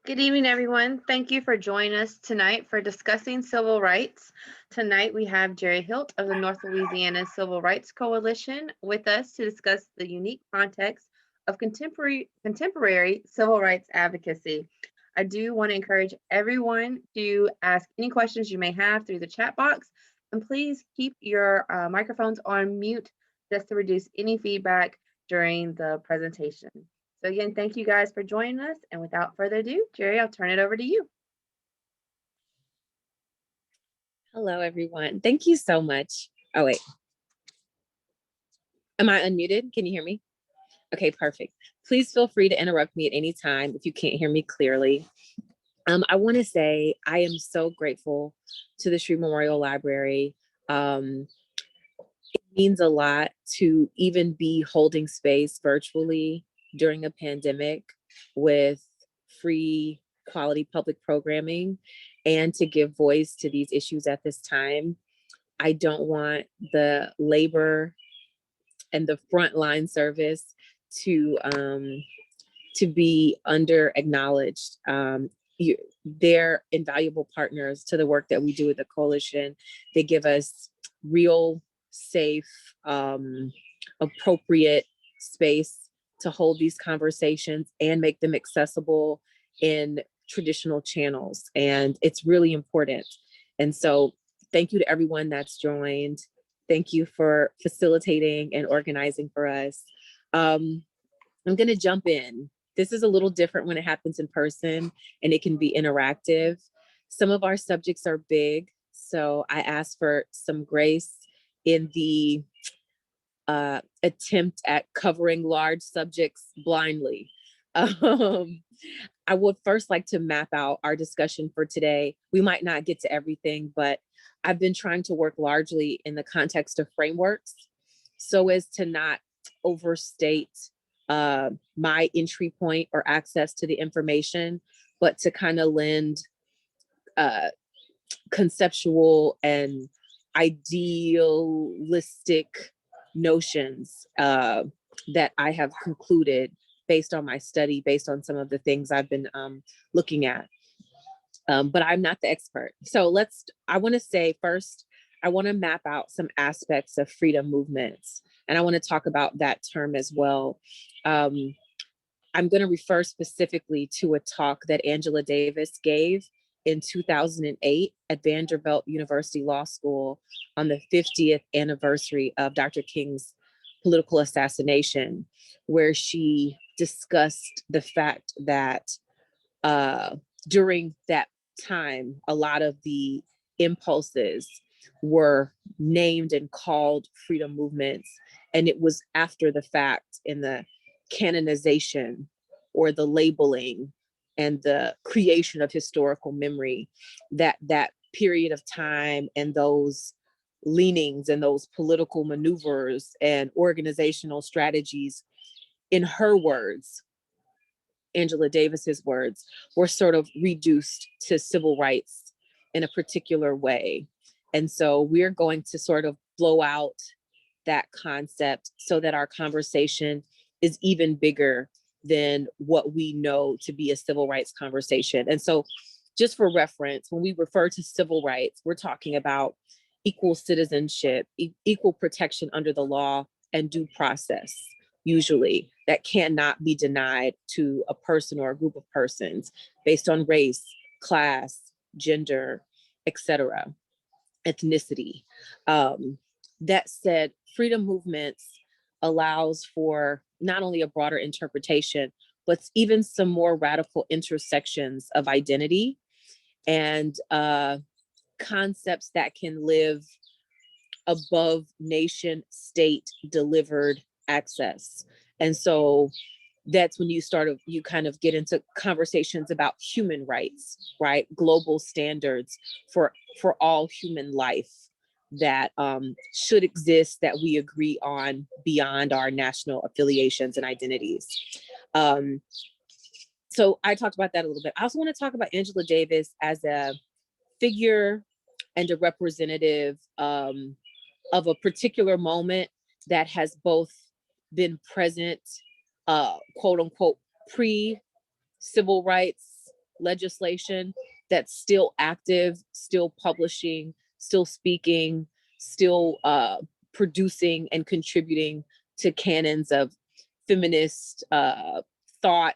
Good evening, everyone. Thank you for joining us tonight for discussing civil rights. Tonight, we have Jeri Hilt of the North Louisiana Civil Rights Coalition with us to discuss the unique context of contemporary civil rights advocacy. I do want to encourage everyone to ask any questions you may have through the chat box, and please keep your microphones on mute just to reduce any feedback during the presentation. So again, thank you guys for joining us. And without further ado, Jeri, I'll turn it over to you. Hello, everyone. Thank you so much. Oh, wait. Am I unmuted? Can you hear me? Okay, perfect. Please feel free to interrupt me at any time if you can't hear me clearly. I want to say I am so grateful to the Shreve Memorial Library. It means a lot to even be holding space virtually during a pandemic with free quality public programming and to give voice to these issues at this time. I don't want the labor and the frontline service to be under acknowledged. They're invaluable partners to the work that we do with the coalition. They give us real, safe, appropriate space to hold these conversations and make them accessible in traditional channels. And it's really important. And so thank you to everyone that's joined. Thank you for facilitating and organizing for us. I'm going to jump in. This is a little different when it happens in person and it can be interactive. Some of our subjects are big, so I ask for some grace in the attempt at covering large subjects blindly. I would first like to map out our discussion for today. We might not get to everything, but I've been trying to work largely in the context of frameworks so as to not overstate my entry point or access to the information, but to kind of lend conceptual and idealistic notions that I have concluded based on my study, based on some of the things I've been looking at. But I'm not the expert. So I want to say first, I want to map out some aspects of freedom movements. And I want to talk about that term as well. I'm going to refer specifically to a talk that Angela Davis gave in 2008 at Vanderbilt University Law School on the 50th anniversary of Dr. King's political assassination, where she discussed the fact that during that time, a lot of the impulses were named and called freedom movements. And it was after the fact in the canonization or the labeling and the creation of historical memory that that period of time and those leanings and those political maneuvers and organizational strategies, in her words, Angela Davis's words, were sort of reduced to civil rights in a particular way. And so we're going to sort of blow out that concept so that our conversation is even bigger than what we know to be a civil rights conversation. And so just for reference, when we refer to civil rights, we're talking about equal citizenship, equal protection under the law and due process, usually, that cannot be denied to a person or a group of persons based on race, class, gender, etc., ethnicity. That said, freedom movements allows for not only a broader interpretation, but even some more radical intersections of identity and concepts that can live above nation state delivered access. And so that's when you kind of get into conversations about human rights, right? Global standards for all human life that should exist, that we agree on beyond our national affiliations and identities. So I talked about that a little bit. I also want to talk about Angela Davis as a figure and a representative of a particular moment that has both been present, quote unquote, pre-civil rights legislation that's still active, still publishing, still speaking, still producing and contributing to canons of feminist thought,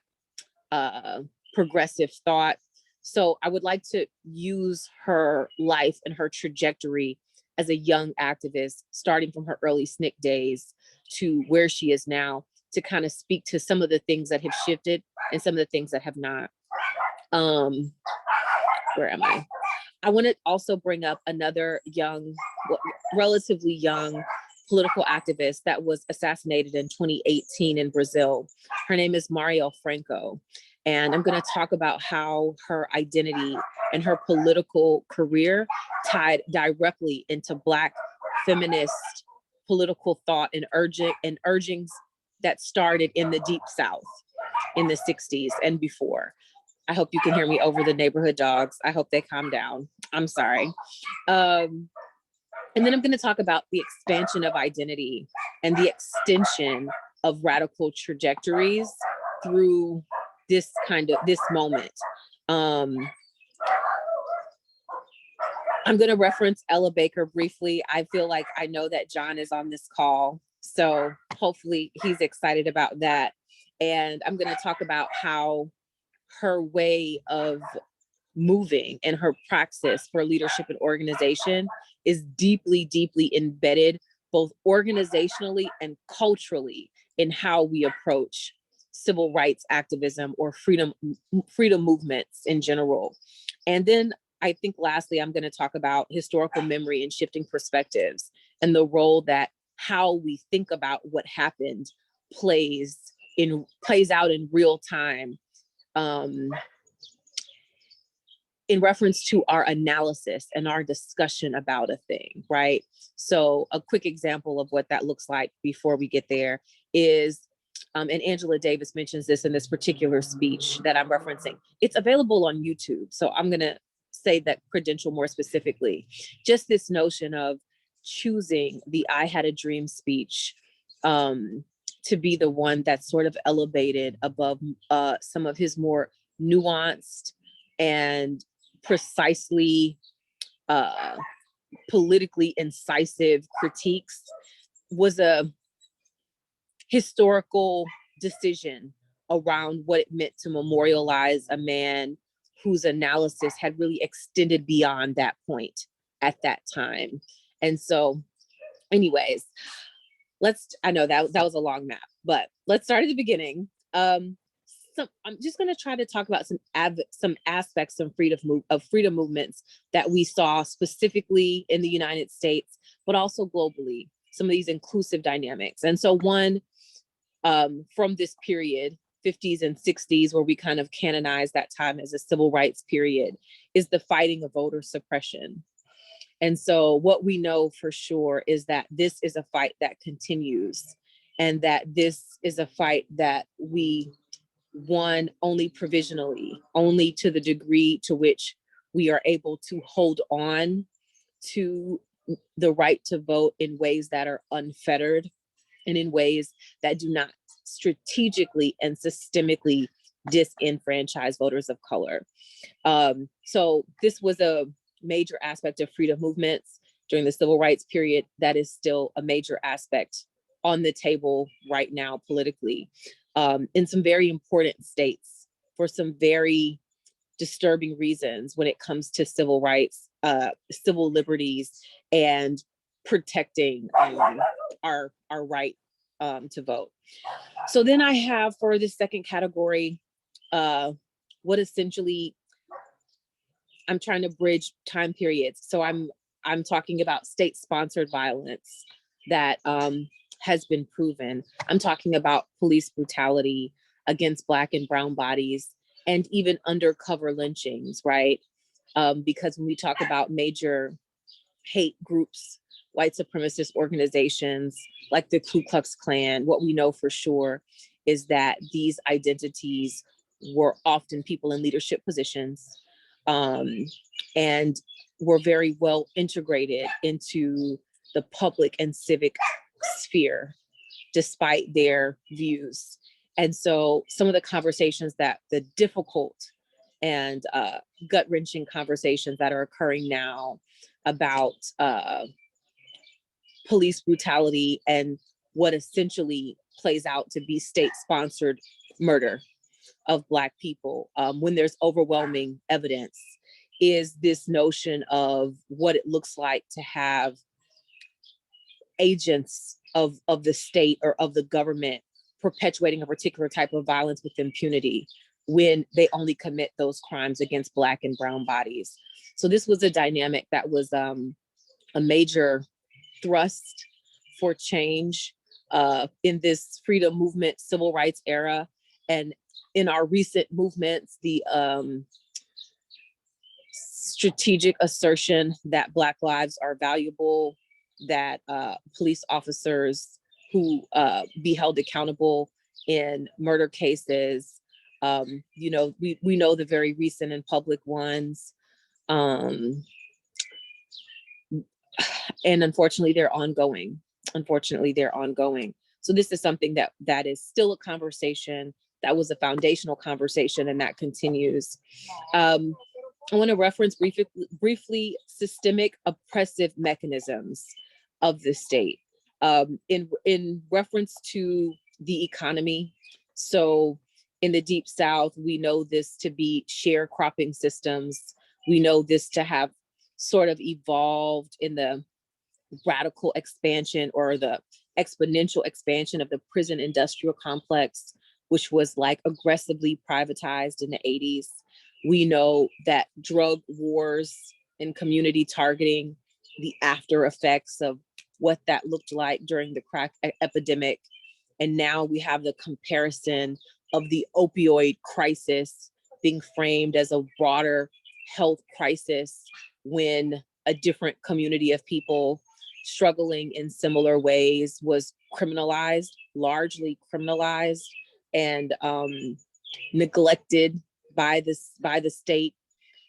progressive thought. So I would like to use her life and her trajectory as a young activist, starting from her early SNCC days to where she is now, to kind of speak to some of the things that have shifted and some of the things that have not. Where am I? I want to also bring up another young, relatively young political activist that was assassinated in 2018 in Brazil. Her name is Marielle Franco. And I'm going to talk about how her identity and her political career tied directly into Black feminist political thought and urgings that started in the Deep South in the 60s and before. I hope you can hear me over the neighborhood dogs. I hope they calm down. I'm sorry. And then I'm going to talk about the expansion of identity and the extension of radical trajectories through this moment. I'm going to reference Ella Baker briefly. I feel like I know that John is on this call, so hopefully he's excited about that. And I'm going to talk about how her way of moving and her praxis for leadership and organization is deeply, deeply embedded, both organizationally and culturally, in how we approach civil rights activism or freedom movements in general. And then I think lastly, I'm going to talk about historical memory and shifting perspectives and the role that how we think about what happened plays out in real time, in reference to our analysis and our discussion about a thing, right? So a quick example of what that looks like before we get there is, and Angela Davis mentions this in this particular speech that I'm referencing, it's available on YouTube. So I'm gonna say that credential more specifically, just this notion of choosing the I Had a Dream speech to be the one that's sort of elevated above some of his more nuanced and precisely politically incisive critiques, was a historical decision around what it meant to memorialize a man whose analysis had really extended beyond that point at that time. And so anyways, I know that was a long map, but let's start at the beginning. I'm just going to try to talk about some aspects of freedom movements that we saw specifically in the United States, but also globally, some of these inclusive dynamics. And so one from this period, 50s and 60s, where we kind of canonize that time as a civil rights period, is the fighting of voter suppression. And so what we know for sure is that this is a fight that continues, and that this is a fight that we won only provisionally, only to the degree to which we are able to hold on to the right to vote in ways that are unfettered and in ways that do not strategically and systemically disenfranchise voters of color. So this was a major aspect of freedom movements during the civil rights period that is still a major aspect on the table right now politically, in some very important states for some very disturbing reasons when it comes to civil rights, civil liberties, and protecting our right to vote. So then I have, for the second category, what essentially I'm trying to bridge time periods. So I'm talking about state-sponsored violence that has been proven. I'm talking about police brutality against Black and brown bodies, and even undercover lynchings, right? Because when we talk about major hate groups, white supremacist organizations like the Ku Klux Klan, what we know for sure is that these identities were often people in leadership positions, and were very well integrated into the public and civic sphere, despite their views. And so some of the conversations, that the difficult and gut-wrenching conversations that are occurring now about police brutality and what essentially plays out to be state-sponsored murder of Black people, when there's overwhelming evidence, is this notion of what it looks like to have agents of the state or of the government perpetuating a particular type of violence with impunity when they only commit those crimes against Black and brown bodies. So this was a dynamic that was a major thrust for change in this freedom movement, civil rights era. And in our recent movements, the strategic assertion that Black lives are valuable, that police officers who be held accountable in murder cases, you know, we know the very recent and public ones. And unfortunately, they're ongoing. So this is something that is still a conversation. That was a foundational conversation, and that continues. I want to reference briefly systemic oppressive mechanisms of the state in reference to the economy. So in the Deep South, we know this to be sharecropping systems. We know this to have sort of evolved in the radical expansion or the exponential expansion of the prison industrial complex, which was like aggressively privatized in the 80s. We know that drug wars and community targeting, the after effects of what that looked like during the crack epidemic. And now we have the comparison of the opioid crisis being framed as a broader health crisis when a different community of people struggling in similar ways was criminalized, largely criminalized, and neglected by the state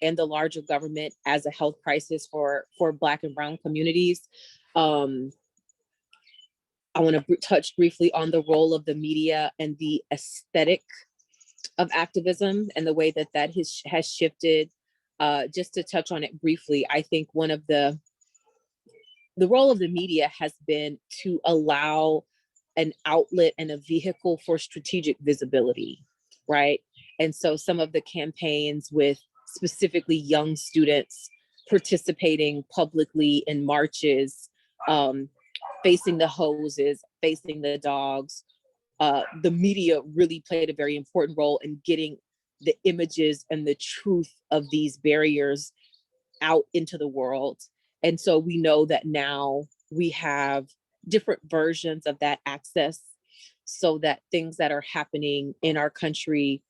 and the larger government as a health crisis for Black and brown communities. I want to touch briefly on the role of the media and the aesthetic of activism and the way that has shifted. Just to touch on it briefly, I think one of the role of the media has been to allow an outlet and a vehicle for strategic visibility, right? And so some of the campaigns with specifically young students participating publicly in marches, facing the hoses, facing the dogs, the media really played a very important role in getting the images and the truth of these barriers out into the world. And so we know that now we have different versions of that access so that things that are happening in our country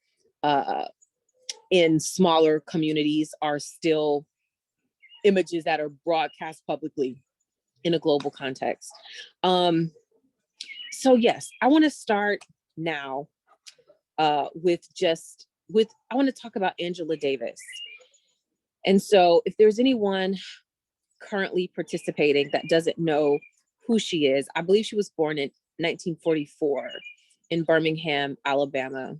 in smaller communities are still images that are broadcast publicly in a global context. So yes, I want to start now I want to talk about Angela Davis. And so if there's anyone currently participating that doesn't know who she is, I believe she was born in 1944 in Birmingham, Alabama.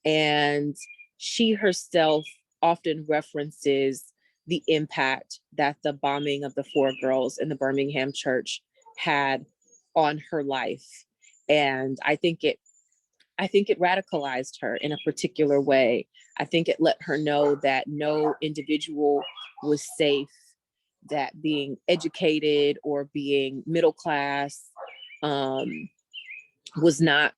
And she herself often references the impact that the bombing of the 4 girls in the Birmingham church had on her life. And I think it radicalized her in a particular way. I think it let her know that no individual was safe, that being educated or being middle class was not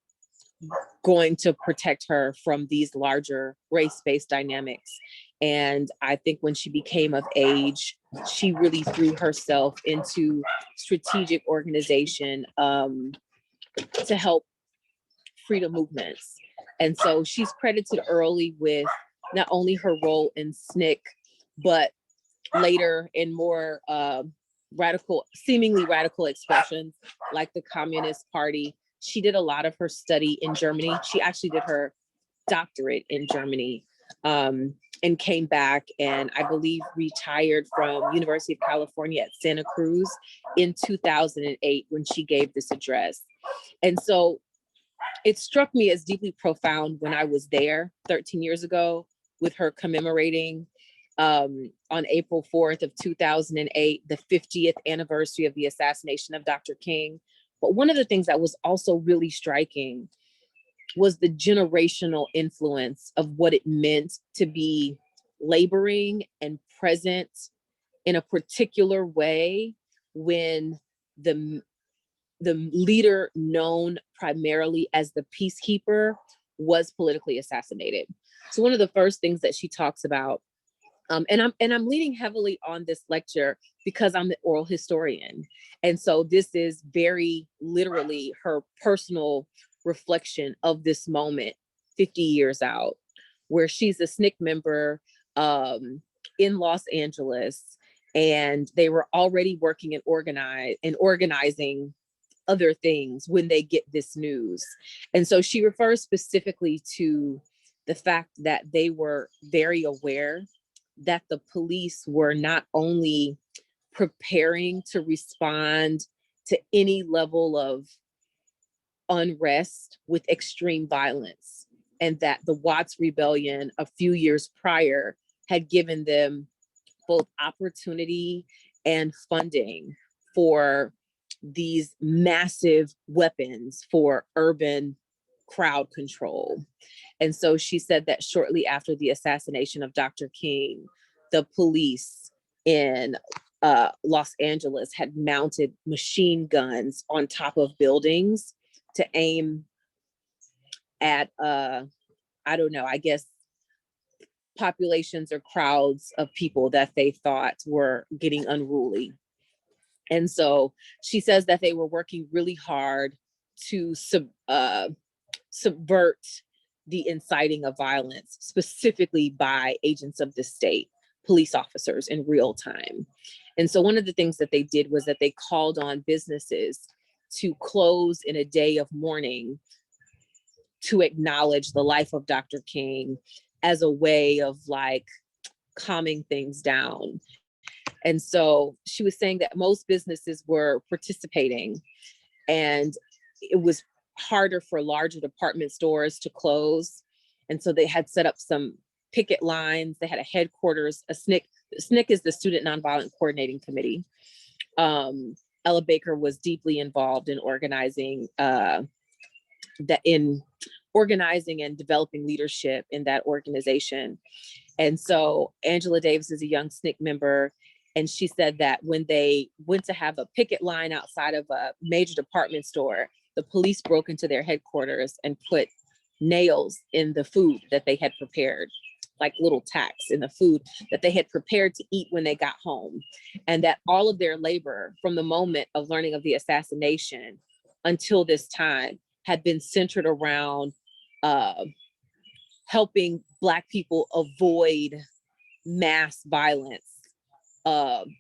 going to protect her from these larger race-based dynamics. And I think when she became of age, she really threw herself into strategic organization to help freedom movements. And so she's credited early with not only her role in SNCC, but later in more seemingly radical expressions like the Communist Party. She did a lot of her study in Germany. She actually did her doctorate in Germany and came back and I believe retired from University of California at Santa Cruz in 2008 when she gave this address. And so it struck me as deeply profound when I was there 13 years ago, with her commemorating on April 4th of 2008, the 50th anniversary of the assassination of Dr. King. But one of the things that was also really striking was the generational influence of what it meant to be laboring and present in a particular way when the leader known primarily as the peacekeeper was politically assassinated. So one of the first things that she talks about, and I'm leaning heavily on this lecture because I'm the oral historian. And so this is very literally her personal reflection of this moment 50 years out, where she's a SNCC member in Los Angeles, and they were already working and organizing other things when they get this news. And so she refers specifically to the fact that they were very aware that the police were not only preparing to respond to any level of unrest with extreme violence, and that the Watts Rebellion a few years prior had given them both opportunity and funding for these massive weapons for urban crowd control. And so she said that shortly after the assassination of Dr. King, the police in Los Angeles had mounted machine guns on top of buildings to aim at, I don't know, I guess, populations or crowds of people that they thought were getting unruly. And so she says that they were working really hard to subvert the inciting of violence, specifically by agents of the state, police officers in real time. And so one of the things that they did was that they called on businesses to close in a day of mourning to acknowledge the life of Dr. King as a way of like calming things down. And so she was saying that most businesses were participating, and it was harder for larger department stores to close. And so they had set up some picket lines. They had a headquarters, a SNCC. SNCC is the Student Nonviolent Coordinating Committee. Ella Baker was deeply involved in organizing and developing leadership in that organization. And so Angela Davis is a young SNCC member. And she said that when they went to have a picket line outside of a major department store, the police broke into their headquarters and put nails in the food that they had prepared, like little tacks in the food that they had prepared to eat when they got home. And that all of their labor from the moment of learning of the assassination until this time had been centered around helping Black people avoid mass violence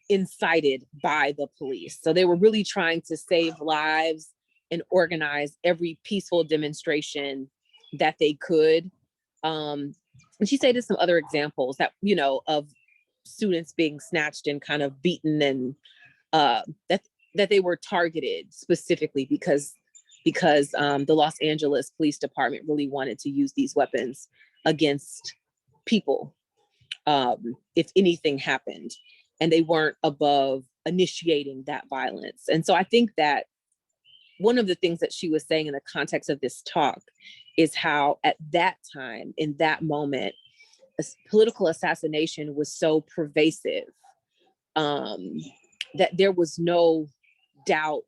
incited by the police. So they were really trying to save lives and organize every peaceful demonstration that they could. And she cited some other examples that, you know, of students being snatched and kind of beaten, and that they were targeted specifically because the Los Angeles Police Department really wanted to use these weapons against people if anything happened, and they weren't above initiating that violence. And so I think that one of the things that she was saying in the context of this talk is how at that time, in that moment, political assassination was so pervasive that there was no doubt,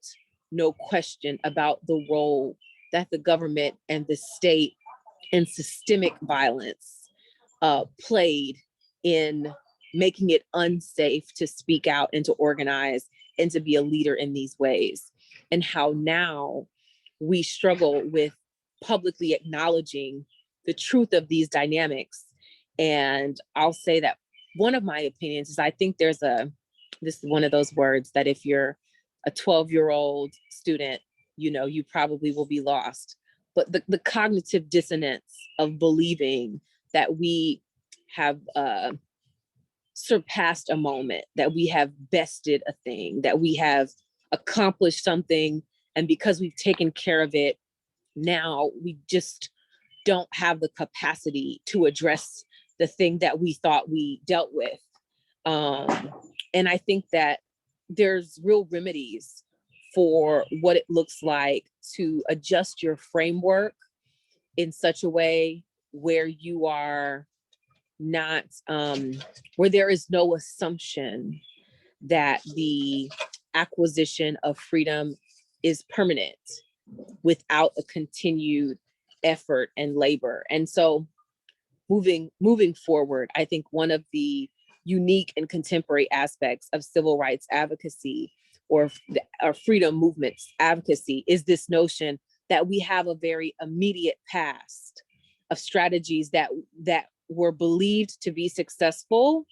no question about the role that the government and the state and systemic violence played in making it unsafe to speak out and to organize and to be a leader in these ways. And how now we struggle with publicly acknowledging the truth of these dynamics. And I'll say that one of my opinions is I think this is one of those words that if you're a 12-year-old student, you know, you probably will be lost. But the cognitive dissonance of believing that we have surpassed a moment, that we have bested a thing, that we have accomplished something, and because we've taken care of it, now we just don't have the capacity to address the thing that we thought we dealt with. And I think that there's real remedies for what it looks like to adjust your framework in such a way where you are not, where there is no assumption that the acquisition of freedom is permanent without a continued effort and labor. And so moving forward, I think one of the unique and contemporary aspects of civil rights advocacy or freedom movements advocacy is this notion that we have a very immediate past of strategies that were believed to be successful,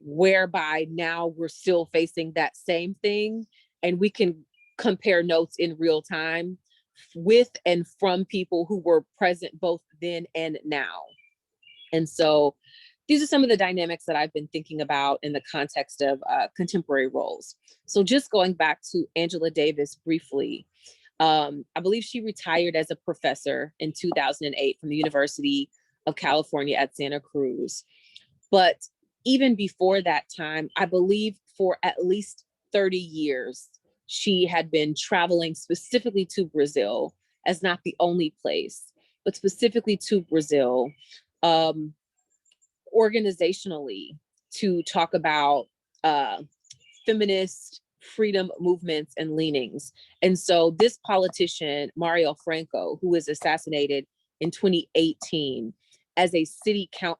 whereby now we're still facing that same thing, and we can compare notes in real time with and from people who were present both then and now. And so these are some of the dynamics that I've been thinking about in the context of contemporary roles. So just going back to Angela Davis briefly, I believe she retired as a professor in 2008 from the University of California at Santa Cruz. But even before that time, I believe for at least 30 years, she had been traveling specifically to Brazil, as not the only place, but specifically to Brazil, organizationally, to talk about feminist freedom movements and leanings. And so this politician, Mario Franco, who was assassinated in 2018 as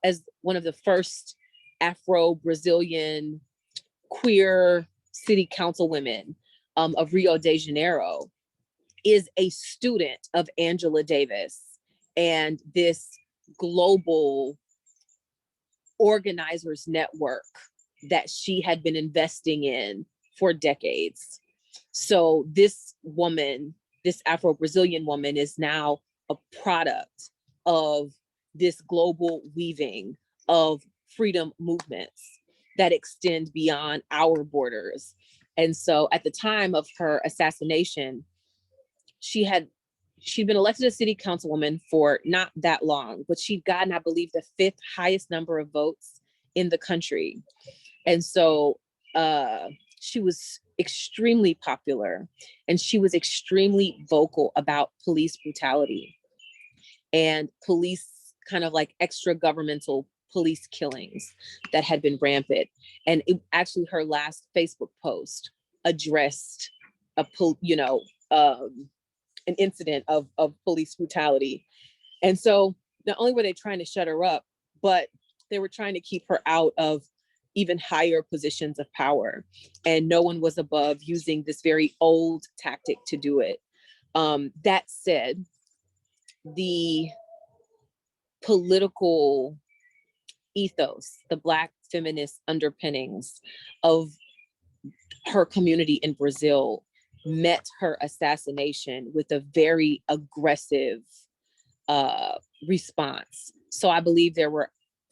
as one of the first Afro-Brazilian queer city councilwomen of Rio de Janeiro, is a student of Angela Davis and this global organizers network that she had been investing in for decades. So this woman, this Afro-Brazilian woman, is now a product of this global weaving of freedom movements that extend beyond our borders. And so at the time of her assassination, she'd been elected a city councilwoman for not that long, but she'd gotten, I believe, the 5th highest number of votes in the country. And so she was extremely popular, and she was extremely vocal about police brutality and police kind of like extra governmental police killings that had been rampant. And actually her last Facebook post addressed an incident of police brutality. And so not only were they trying to shut her up, but they were trying to keep her out of even higher positions of power. And no one was above using this very old tactic to do it. That said, the political ethos, the Black feminist underpinnings of her community in Brazil met her assassination with a very aggressive response. So I believe there were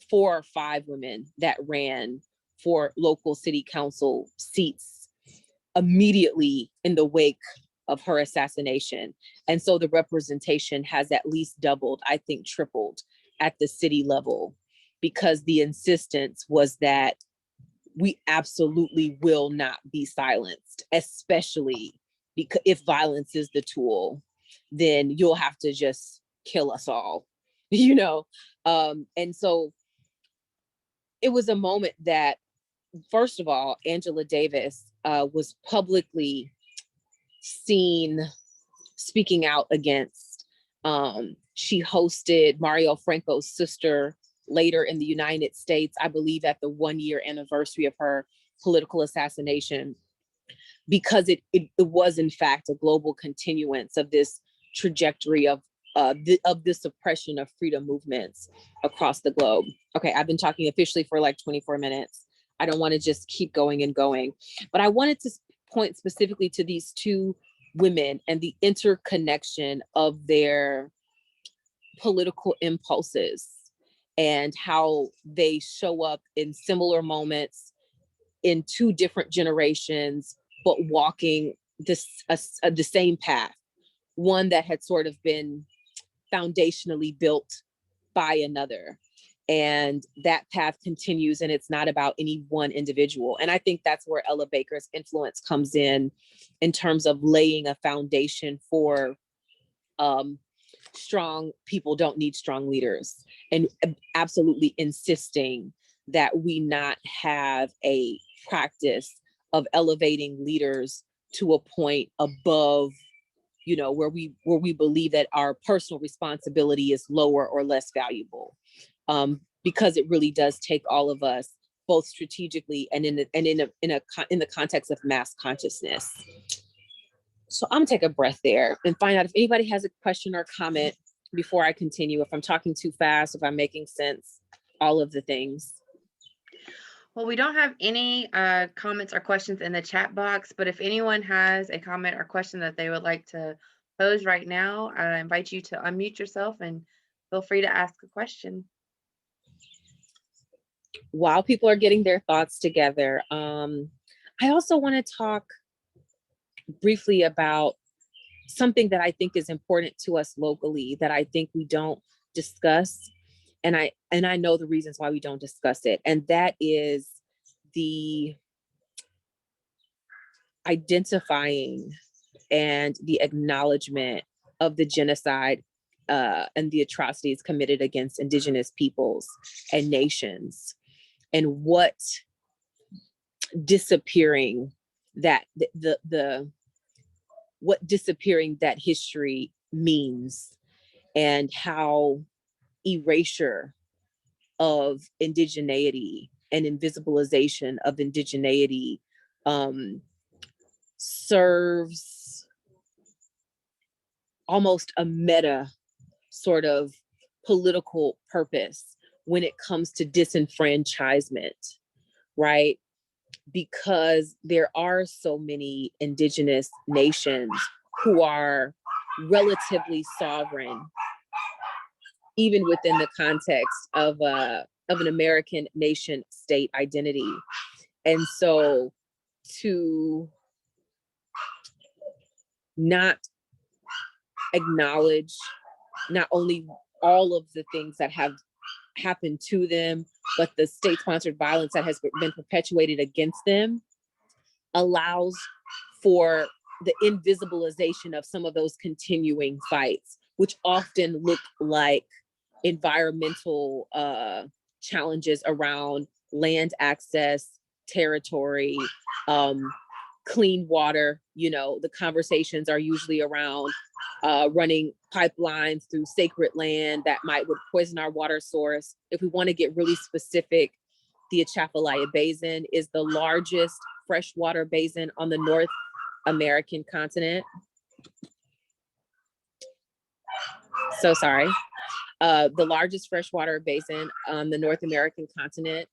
4 or 5 women that ran for local city council seats immediately in the wake of her assassination. And so the representation has at least doubled, I think tripled at the city level, because the insistence was that we absolutely will not be silenced, especially because if violence is the tool, then you'll have to just kill us all, And so it was a moment that, first of all, Angela Davis was publicly seen speaking out against. She hosted Mario Franco's sister later in the United States, I believe at the 1-year anniversary of her political assassination, because it was in fact a global continuance of this trajectory of the suppression of freedom movements across the globe. Okay, I've been talking officially for like 24 minutes. I don't want to just keep going and going, but I wanted to point specifically to these 2 women and the interconnection of their political impulses and how they show up in similar moments in 2 different generations, but walking the same path, one that had sort of been foundationally built by another. And that path continues, and it's not about any one individual. And I think that's where Ella Baker's influence comes in terms of laying a foundation for strong people don't need strong leaders, and absolutely insisting that we not have a practice of elevating leaders to a point above, where we believe that our personal responsibility is lower or less valuable, because it really does take all of us, both strategically and in the context of mass consciousness. So I'm gonna take a breath there and find out if anybody has a question or comment before I continue, if I'm talking too fast, if I'm making sense, all of the things. Well, we don't have any comments or questions in the chat box, but if anyone has a comment or question that they would like to pose right now, I invite you to unmute yourself and feel free to ask a question. While people are getting their thoughts together, I also want to talk briefly about something that I think is important to us locally that I think we don't discuss. And I know the reasons why we don't discuss it. And that is the identifying and the acknowledgement of the genocide and the atrocities committed against Indigenous peoples and nations, and what disappearing that what disappearing that history means, and how erasure of indigeneity and invisibilization of indigeneity serves almost a meta sort of political purpose when it comes to disenfranchisement, right? Because there are so many Indigenous nations who are relatively sovereign, even within the context of an American nation state identity. And so to not acknowledge not only all of the things that have happened to them, but the state-sponsored violence that has been perpetuated against them, allows for the invisibilization of some of those continuing fights, which often look like environmental challenges around land access, territory, clean water. The conversations are usually around running pipelines through sacred land that would poison our water source. If we want to get really specific, the Atchafalaya Basin is the largest freshwater basin on the North American continent. So sorry. The largest freshwater basin on the North American continent,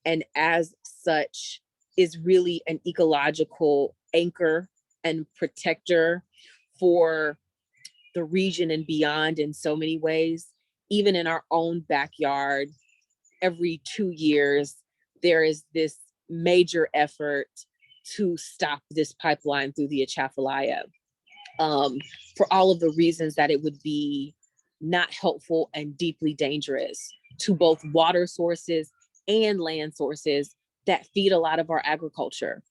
and as such is really an ecological anchor and protector for the region and beyond in so many ways. Even in our own backyard, every 2 years, there is this major effort to stop this pipeline through the Atchafalaya, for all of the reasons that it would be not helpful and deeply dangerous to both water sources and land sources that feed a lot of our agriculture.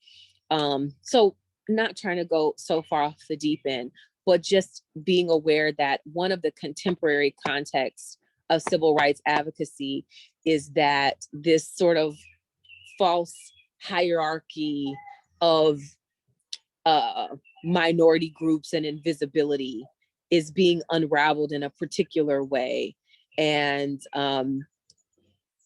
So not trying to go so far off the deep end, but just being aware that one of the contemporary contexts of civil rights advocacy is that this sort of false hierarchy of minority groups and invisibility is being unraveled in a particular way. And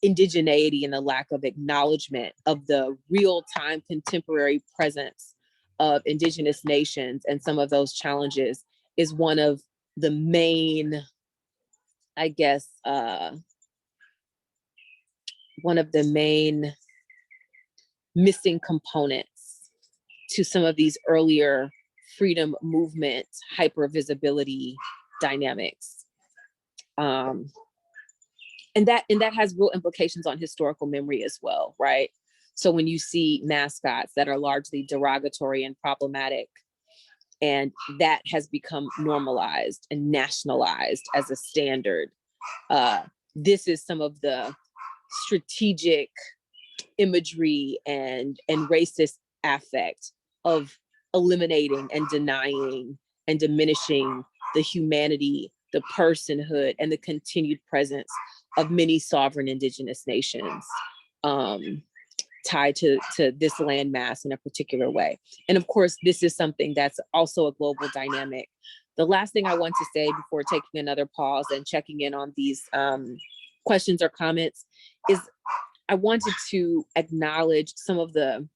indigeneity and the lack of acknowledgement of the real-time contemporary presence of Indigenous nations and some of those challenges is one of the main, I guess, one of the main missing components to some of these earlier freedom movement hypervisibility dynamics. And that has real implications on historical memory as well, right? So when you see mascots that are largely derogatory and problematic, and that has become normalized and nationalized as a standard, this is some of the strategic imagery and racist affect of eliminating and denying and diminishing the humanity, the personhood, and the continued presence of many sovereign indigenous nations tied to this landmass in a particular way. And of course, this is something that's also a global dynamic. The last thing I want to say before taking another pause and checking in on these questions or comments is I wanted to acknowledge some of the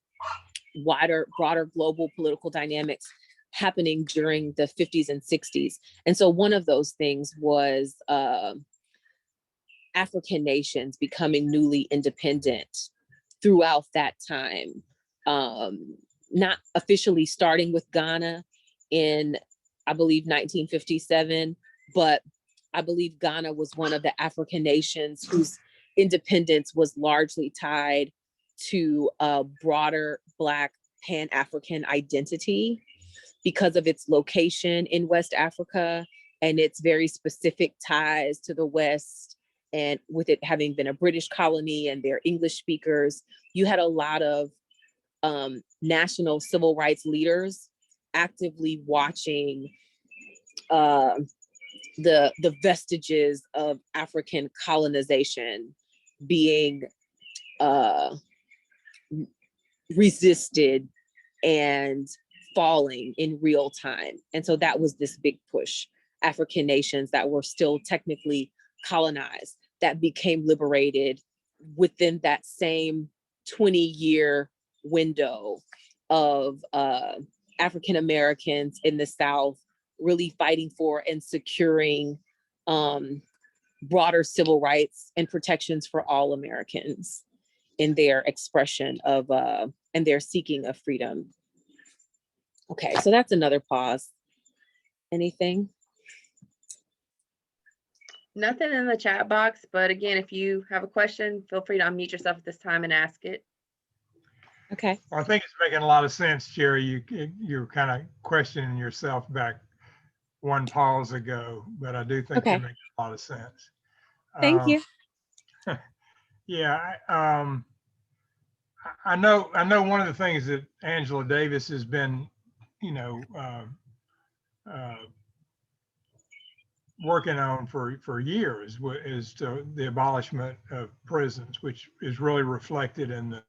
broader global political dynamics happening during the 50s and 60s. And so one of those things was African nations becoming newly independent throughout that time. Not officially starting with Ghana in, I believe, 1957, but I believe Ghana was one of the African nations whose independence was largely tied to a broader Black Pan-African identity because of its location in West Africa and its very specific ties to the West. And with it having been a British colony and their English speakers, you had a lot of national civil rights leaders actively watching the vestiges of African colonization being resisted and falling in real time. And so that was this big push. African nations that were still technically colonized, that became liberated within that same 20-year window of African Americans in the South really fighting for and securing broader civil rights and protections for all Americans in their expression of and their seeking of freedom. Okay, so that's another pause. Anything? Nothing in the chat box, but again, if you have a question, feel free to unmute yourself at this time and ask it. Okay. Well, I think it's making a lot of sense, Jeri. You're kind of questioning yourself back one pause ago, but I do think Okay. you're making a lot of sense. Thank you. Yeah, I know one of the things that Angela Davis has been, working on for years is the abolishment of prisons, which is really reflected in the,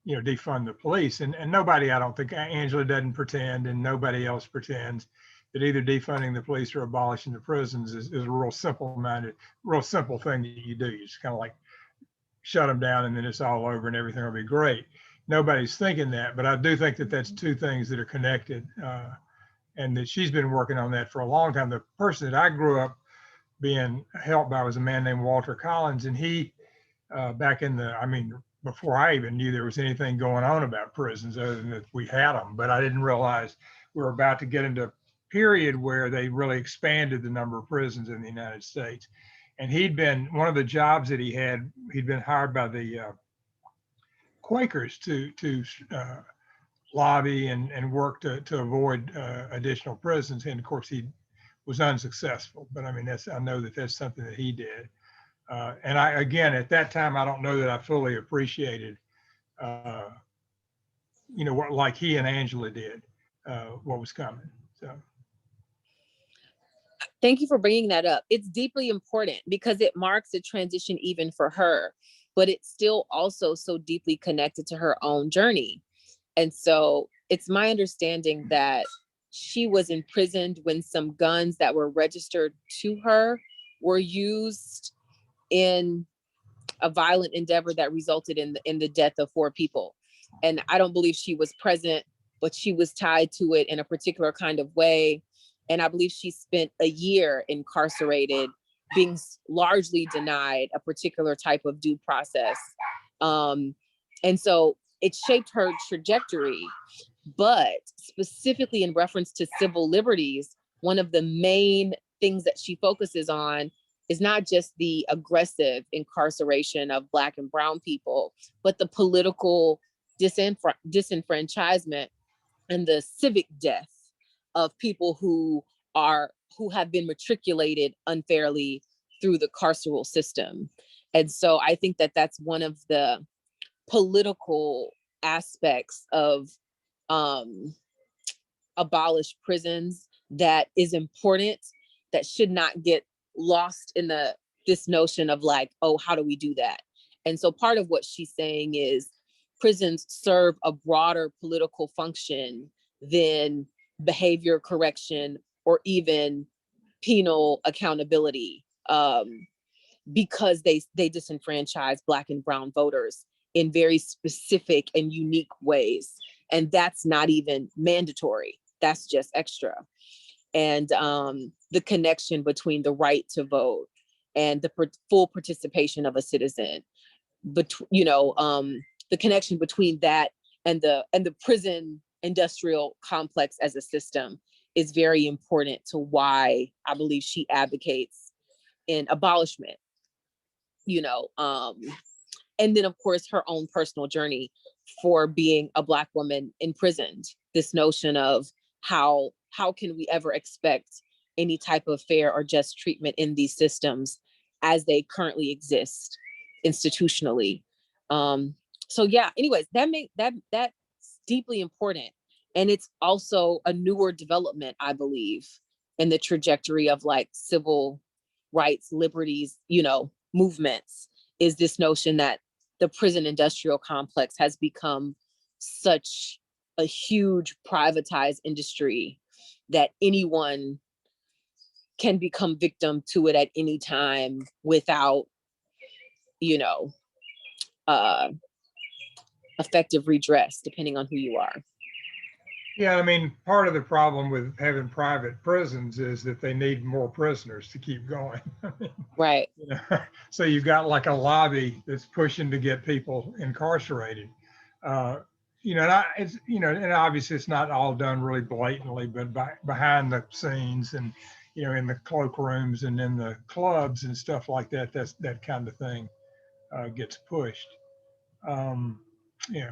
defund the police. And nobody, I don't think, Angela doesn't pretend, and nobody else pretends that either defunding the police or abolishing the prisons is a real simple thing that you do. You just kind of like shut them down and then it's all over and everything will be great. Nobody's thinking that, but I do think that that's two things that are connected, and that she's been working on that for a long time. The person that I grew up being helped by was a man named Walter Collins, and he, back in before I even knew there was anything going on about prisons other than that we had them, but I didn't realize we were about to get into a period where they really expanded the number of prisons in the United States. And he'd been, one of the jobs that he'd been hired by the Quakers to lobby and work to avoid additional prisons. And of course he was unsuccessful, but I know that that's something that he did. And again, at that time, I don't know that I fully appreciated, what, like he and Angela did, what was coming, so. Thank you for bringing that up. It's deeply important because it marks a transition even for her, but it's still also so deeply connected to her own journey. And so it's my understanding that she was imprisoned when some guns that were registered to her were used in a violent endeavor that resulted in the death of 4 people. And I don't believe she was present, but she was tied to it in a particular kind of way. And I believe she spent a year incarcerated, being largely denied a particular type of due process. And so it shaped her trajectory, but specifically in reference to civil liberties, one of the main things that she focuses on is not just the aggressive incarceration of Black and Brown people, but the political disenfranchisement and the civic death of people who have been matriculated unfairly through the carceral system. And so I think that that's one of the political aspects of abolish prisons that is important, that should not get lost in this notion of like, oh, how do we do that? And so part of what she's saying is prisons serve a broader political function than behavior correction or even penal accountability, because they disenfranchise Black and brown voters in very specific and unique ways. And that's not even mandatory. That's just extra. And the connection between the right to vote and the full participation of a citizen, but the connection between that and the prison industrial complex as a system is very important to why I believe she advocates in abolishment. And then of course her own personal journey for being a Black woman imprisoned. This notion of how can we ever expect any type of fair or just treatment in these systems as they currently exist institutionally. So yeah, anyways, that's deeply important. And it's also a newer development, I believe, in the trajectory of like civil rights, liberties, movements, is this notion that the prison industrial complex has become such a huge privatized industry that anyone can become victim to it at any time without, effective redress, depending on who you are. Yeah, I mean, part of the problem with having private prisons is that they need more prisoners to keep going. Right. So you've got like a lobby that's pushing to get people incarcerated. And and obviously it's not all done really blatantly, but behind the scenes and, in the cloakrooms and in the clubs and stuff like that, that kind of thing gets pushed. Yeah.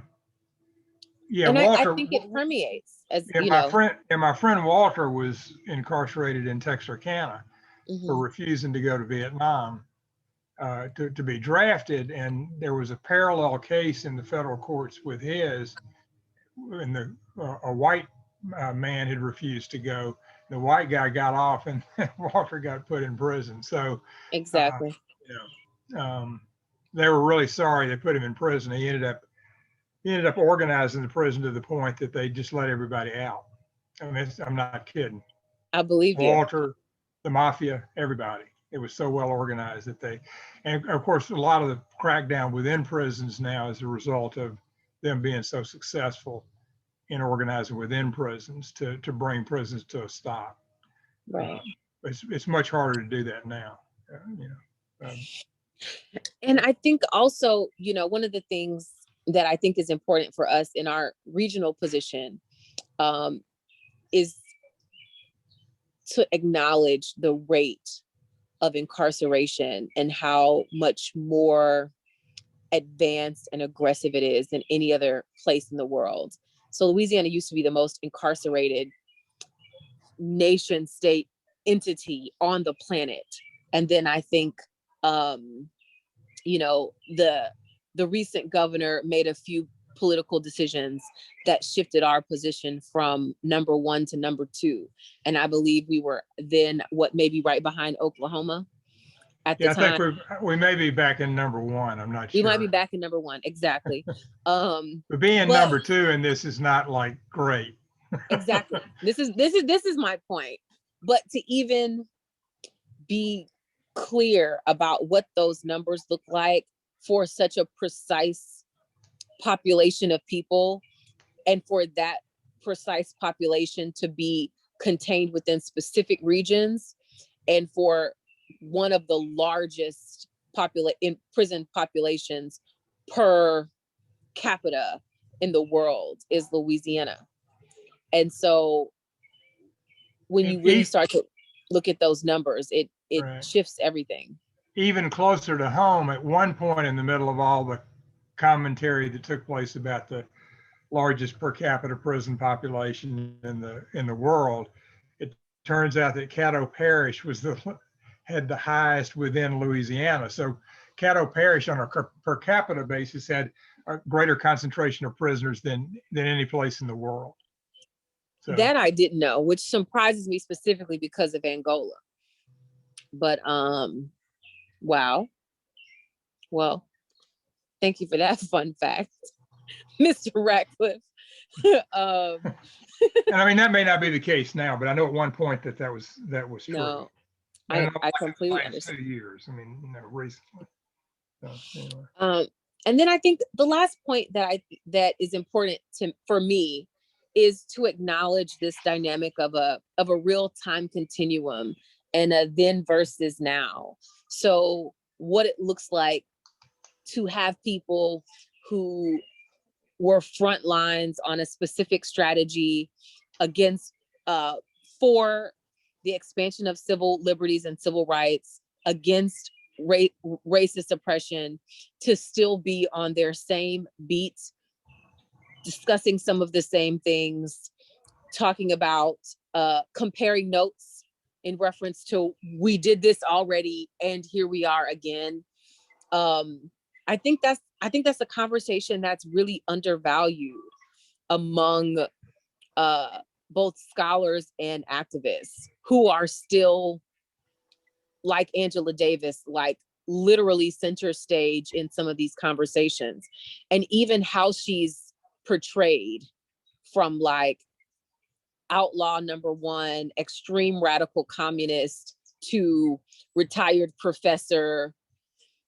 Yeah, and Walter. I think it permeates, as my friend Walter was incarcerated in Texarkana for refusing to go to Vietnam to be drafted, and there was a parallel case in the federal courts with his, and a white man had refused to go. The white guy got off, and Walter got put in prison. So exactly, they were really sorry they put him in prison. He ended up organizing the prison to the point that they just let everybody out. I mean, I'm not kidding. I believe you. Walter, the mafia, everybody. It was so well organized that and of course, a lot of the crackdown within prisons now is a result of them being so successful in organizing within prisons to bring prisons to a stop. Right. It's much harder to do that now. And I think also, one of the things that I think is important for us in our regional position is to acknowledge the rate of incarceration and how much more advanced and aggressive it is than any other place in the world. So Louisiana used to be the most incarcerated nation state entity on the planet. And then I think, the recent governor made a few political decisions that shifted our position from number 1 to number 2. And I believe we were then maybe right behind Oklahoma at the time. I think we may be back in number 1. I'm not sure. We might be back in number 1. Exactly. But being number 2 in this is not like great. Exactly. This is my point. But to even be clear about what those numbers look like for such a precise population of people, and for that precise population to be contained within specific regions, and for one of the largest prison populations per capita in the world is Louisiana. And so when you really start to look at those numbers, it Right. shifts everything. Even closer to home, at one point in the middle of all the commentary that took place about the largest per capita prison population in the world, it turns out that Caddo Parish had the highest within Louisiana. So Caddo Parish on a per capita basis had a greater concentration of prisoners than any place in the world. So, that I didn't know, which surprises me specifically because of Angola. But wow. Well, thank you for that fun fact, Mr. Ratcliffe. and I mean, that may not be the case now, but I know at one point that was true. No, And I completely last understand. 2 years. I mean, recently. So, anyway. And then I think the last point that is important for me is to acknowledge this dynamic of a real time continuum and a then versus now. So what it looks like to have people who were front lines on a specific strategy against for the expansion of civil liberties and civil rights, against racist oppression, to still be on their same beats, discussing some of the same things, talking about comparing notes in reference to we did this already and here we are again. I think that's a conversation that's really undervalued among both scholars and activists who are still, like Angela Davis, like literally center stage in some of these conversations. And even how she's portrayed, from like outlaw number one, extreme radical communist, to retired professor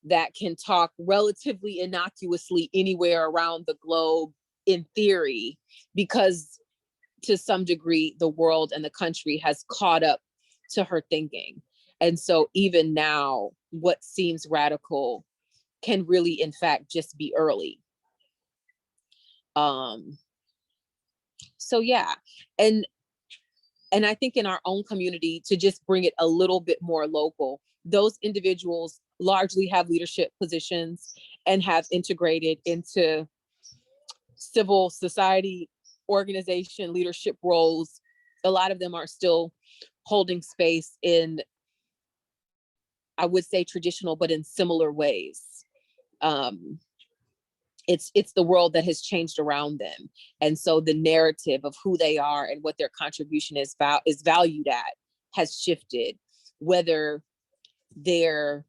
that can talk relatively innocuously anywhere around the globe in theory, because to some degree the world and the country has caught up to her thinking. And so even now, what seems radical can really, in fact, just be early. So yeah, and I think in our own community, to just bring it a little bit more local, those individuals largely have leadership positions and have integrated into civil society organization leadership roles. A lot of them are still holding space in, I would say, traditional, but in similar ways. It's the world that has changed around them. And so the narrative of who they are and what their contribution is valued at has shifted, whether their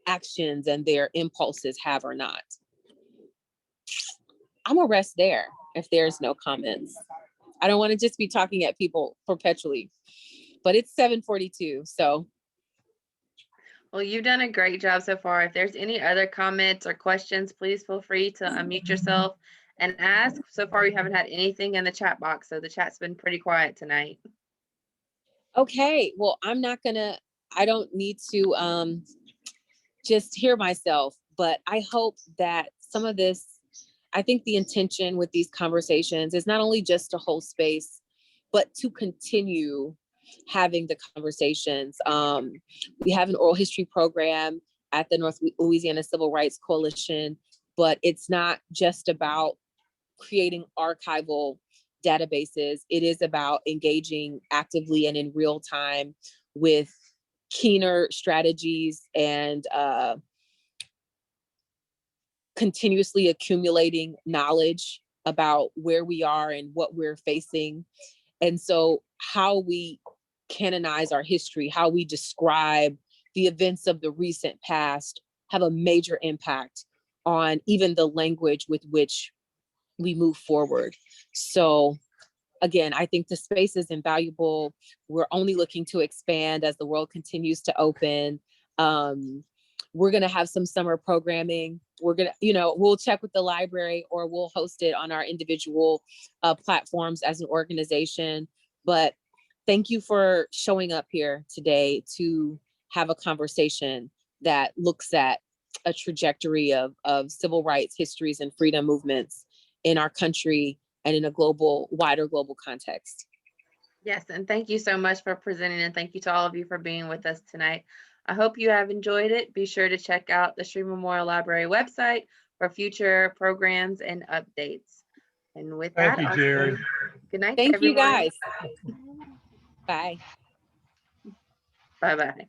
actions and their impulses have or not. I'm gonna rest there if there's no comments. I don't want to just be talking at people perpetually, but it's 7:42, so. Well, you've done a great job so far. If there's any other comments or questions, please feel free to unmute yourself and ask. So far, we haven't had anything in the chat box, so the chat's been pretty quiet tonight. Okay, well, I don't need to just hear myself, but I hope that some of this, I think the intention with these conversations is not only just to hold space, but to continue having the conversations. We have an oral history program at the North Louisiana Civil Rights Coalition, but it's not just about creating archival databases. It is about engaging actively and in real time with keener strategies and continuously accumulating knowledge about where we are and what we're facing. And so how we canonize our history, how we describe the events of the recent past, have a major impact on even the language with which we move forward. So again, I think the space is invaluable. We're only looking to expand as the world continues to open. We're gonna have some summer programming. We're gonna, we'll check with the library or we'll host it on our individual platforms as an organization. But thank you for showing up here today to have a conversation that looks at a trajectory of civil rights histories and freedom movements in our country and in a wider global context. Yes, and thank you so much for presenting, and thank you to all of you for being with us tonight. I hope you have enjoyed it. Be sure to check out the Shreve Memorial Library website for future programs and updates. And with that, thank you, Jeri. Good night. Thank everyone. you guys. Bye. Bye-bye.